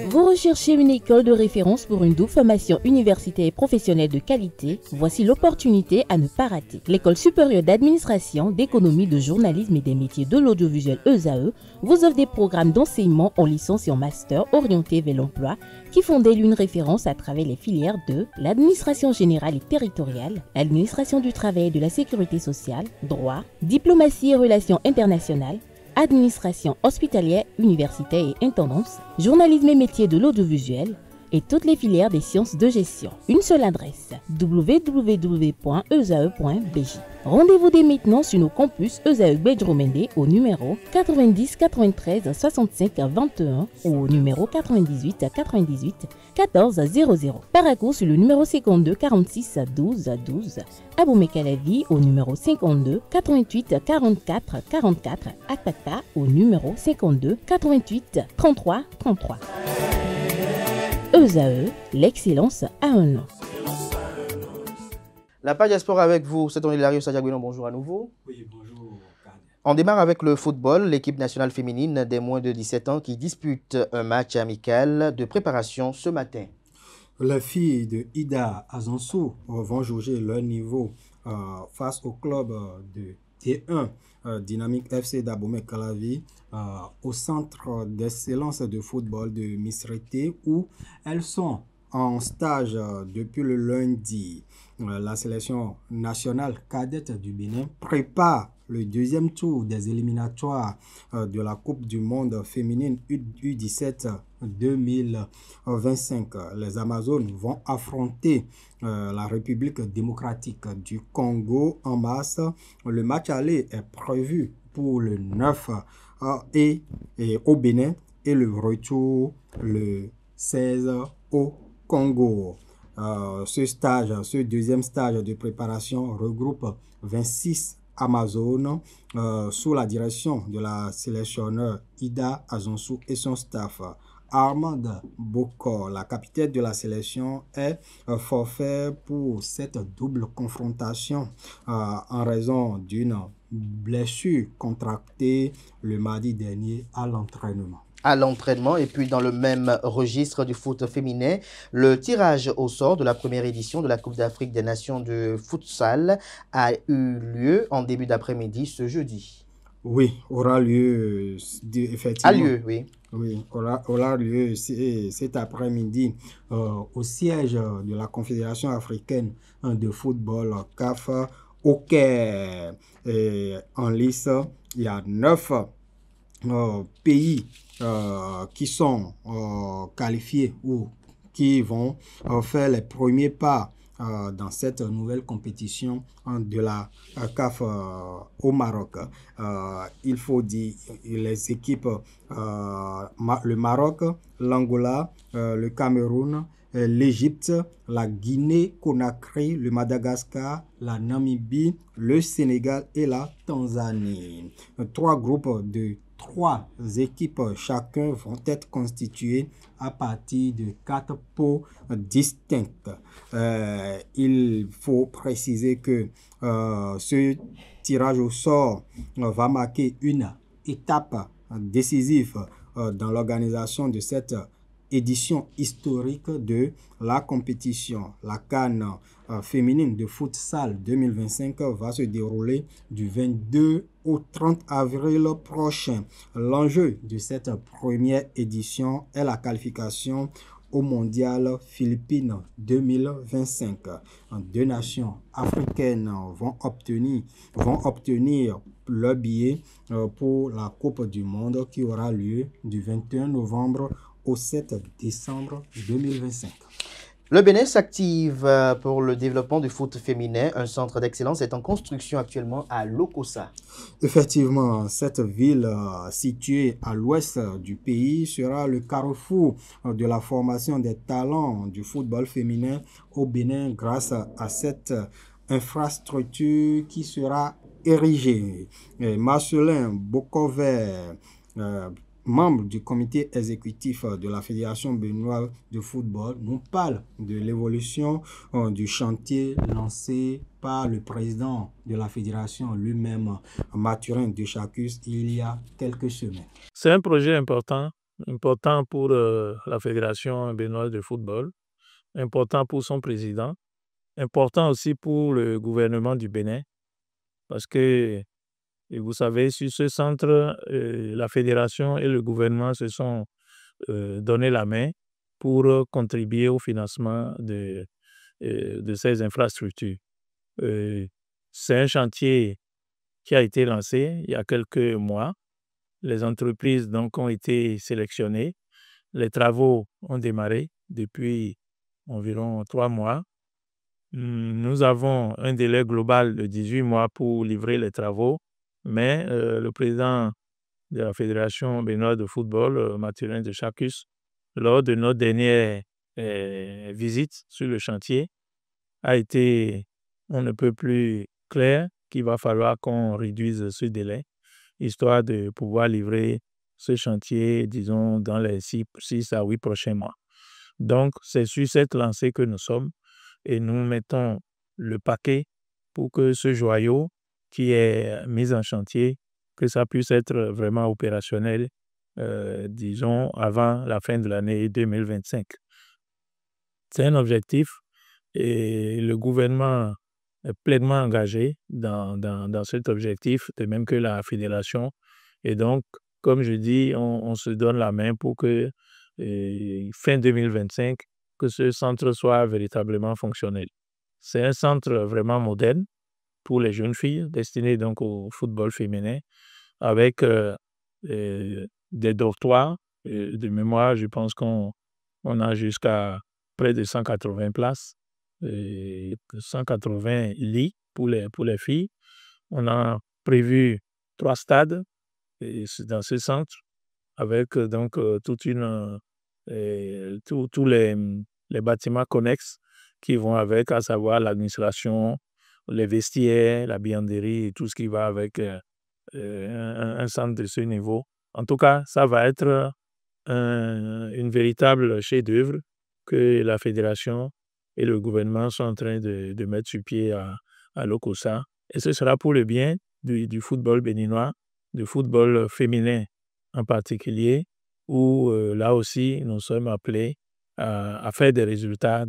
Vous recherchez une école de référence pour une double formation universitaire et professionnelle de qualité? Voici l'opportunité à ne pas rater. L'École supérieure d'administration, d'économie, de journalisme et des métiers de l'audiovisuel ESAE vous offre des programmes d'enseignement en licence et en master orientés vers l'emploi qui font d'elle une référence à travers les filières de l'administration générale et territoriale, l'administration du travail et de la sécurité sociale, droit, diplomatie et relations internationales, administration hospitalière, universitaire et intendance, journalisme et métiers de l'audiovisuel et toutes les filières des sciences de gestion. Une seule adresse, www.esae.bj. Rendez-vous dès maintenant sur nos campus ESAE Bedjromende au numéro 90 93 65 21 ou au numéro 98 98 14 00. Paracourt sur le numéro 52 46 12 12. Aboumé Kalavi au numéro 52 88 44 44. Akpakpa au numéro 52 88 33 33. ESAE, l'excellence à un nom. La page Sport avec vous, c'est Hilario Sadiaguino, bonjour à nouveau. Oui, bonjour. On démarre avec le football, l'équipe nationale féminine des moins de 17 ans qui dispute un match amical de préparation ce matin. Les filles de Ida Azansou vont jauger leur niveau face au club de T1 Dynamique FC d'Abomey Calavi au centre d'excellence de football de Misrete où elles sont en stage depuis le lundi. La sélection nationale cadette du Bénin prépare le deuxième tour des éliminatoires de la Coupe du monde féminine U17 2025. Les Amazones vont affronter la République démocratique du Congo en mars. Le match aller est prévu pour le 9 et au Bénin et le retour le 16 au Congo. Ce deuxième stage de préparation regroupe 26 Amazones sous la direction de la sélectionneur Ida Azansou et son staff. Armand Bokor, la capitaine de la sélection, est forfait pour cette double confrontation en raison d'une blessure contractée le mardi dernier à l'entraînement. Et puis dans le même registre du foot féminin, le tirage au sort de la première édition de la Coupe d'Afrique des Nations de futsal a eu lieu en début d'après-midi ce jeudi. Oui, aura lieu effectivement. Oui, aura lieu cet après-midi au siège de la Confédération africaine de football CAF au Caire. En lice, il y a 9 pays qui sont qualifiés ou qui vont faire les premiers pas dans cette nouvelle compétition de la CAF au Maroc. Il faut dire les équipes, le Maroc, l'Angola, le Cameroun, l'Égypte, la Guinée-Conakry, le Madagascar, la Namibie, le Sénégal et la Tanzanie. 3 groupes de 3 équipes chacun vont être constituées à partir de 4 pots distincts. Il faut préciser que ce tirage au sort va marquer une étape décisive dans l'organisation de cette édition historique de la compétition. La CAN féminine de futsal 2025 va se dérouler du 22 au 30 avril prochain. L'enjeu de cette première édition est la qualification au mondial Philippines 2025. 2 nations africaines vont obtenir leur billet pour la Coupe du monde qui aura lieu du 21 novembre au 7 décembre 2025. Le Bénin s'active pour le développement du foot féminin. Un centre d'excellence est en construction actuellement à Lokossa. Effectivement, cette ville située à l'ouest du pays sera le carrefour de la formation des talents du football féminin au Bénin grâce à cette infrastructure qui sera érigée. Marcelin Bokover, membre du comité exécutif de la Fédération béninoise de football, nous parle de l'évolution du chantier lancé par le président de la fédération lui-même, Mathurin Deschacus, il y a quelques semaines. C'est un projet important pour la Fédération béninoise de football, important pour son président, important aussi pour le gouvernement du Bénin, parce que, vous savez, sur ce centre, la fédération et le gouvernement se sont donné la main pour contribuer au financement de ces infrastructures. C'est un chantier qui a été lancé il y a quelques mois. Les entreprises donc ont été sélectionnées. Les travaux ont démarré depuis environ 3 mois. Nous avons un délai global de 18 mois pour livrer les travaux, mais le président de la Fédération béninoise de football, Mathurin Deschacus, lors de notre dernière visite sur le chantier, a été on ne peut plus clair qu'il va falloir qu'on réduise ce délai, histoire de pouvoir livrer ce chantier, disons, dans les 6 à 8 prochains mois. Donc, c'est sur cette lancée que nous sommes et nous mettons le paquet pour que ce joyau qui est mis en chantier, que ça puisse être vraiment opérationnel, disons, avant la fin de l'année 2025. C'est un objectif et le gouvernement est pleinement engagé dans cet objectif, de même que la fédération. Et donc, comme je dis, on se donne la main pour que fin 2025, que ce centre soit véritablement fonctionnel. C'est un centre vraiment moderne pour les jeunes filles, destiné donc au football féminin, avec des dortoirs. De mémoire, je pense qu'on a jusqu'à près de 180 places, 180 lits pour les filles. On a prévu 3 stades dans ce centre, avec donc tous les bâtiments connexes qui vont avec, à savoir l'administration, les vestiaires, la bianderie et tout ce qui va avec un centre de ce niveau. En tout cas, ça va être une véritable chef-d'œuvre que la fédération et le gouvernement sont en train de mettre sur pied à Lokossa. Et ce sera pour le bien du football béninois, du football féminin en particulier, où là aussi, nous sommes appelés à faire des résultats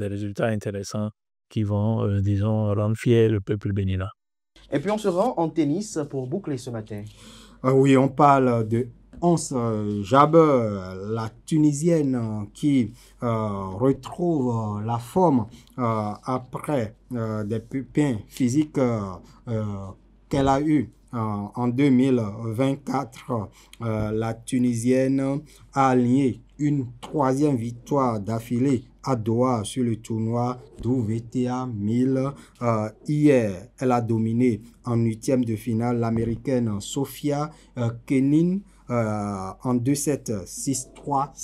intéressants qui vont, disons, rendre fier le peuple béninois. Et puis on se rend en tennis pour boucler ce matin. Oui, on parle de Ons Jabeur, la Tunisienne qui retrouve la forme après des pépins physiques qu'elle a eu en 2024. La Tunisienne a aligné une 3e victoire d'affilée à Doha sur le tournoi WTA 1000. Hier, elle a dominé en 8e de finale l'américaine Sofia Kenin en 2-7, 6-3,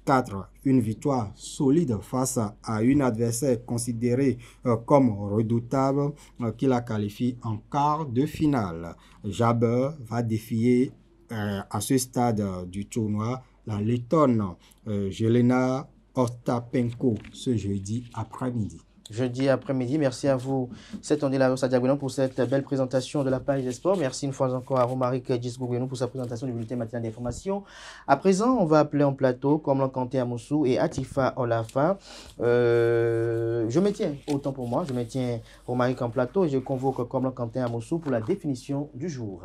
6-4. Une victoire solide face à une adversaire considérée comme redoutable qui la qualifie en quart de finale. Jabeur va défier à ce stade du tournoi la Lettonne Jelena Ostapenko ce jeudi après-midi. Jeudi après-midi, merci à vous, Setonde Larosa Diagono, pour cette belle présentation de la page des sports. Merci une fois encore à Romaric Djisgougouenou pour sa présentation du bulletin matinal d'information. À présent, on va appeler en plateau Komlan Kanté Amoussou et Atifa Olafa. Je me tiens, autant pour moi, je me tiens Romaric en plateau et je convoque Komlan Kanté Amoussou pour la définition du jour.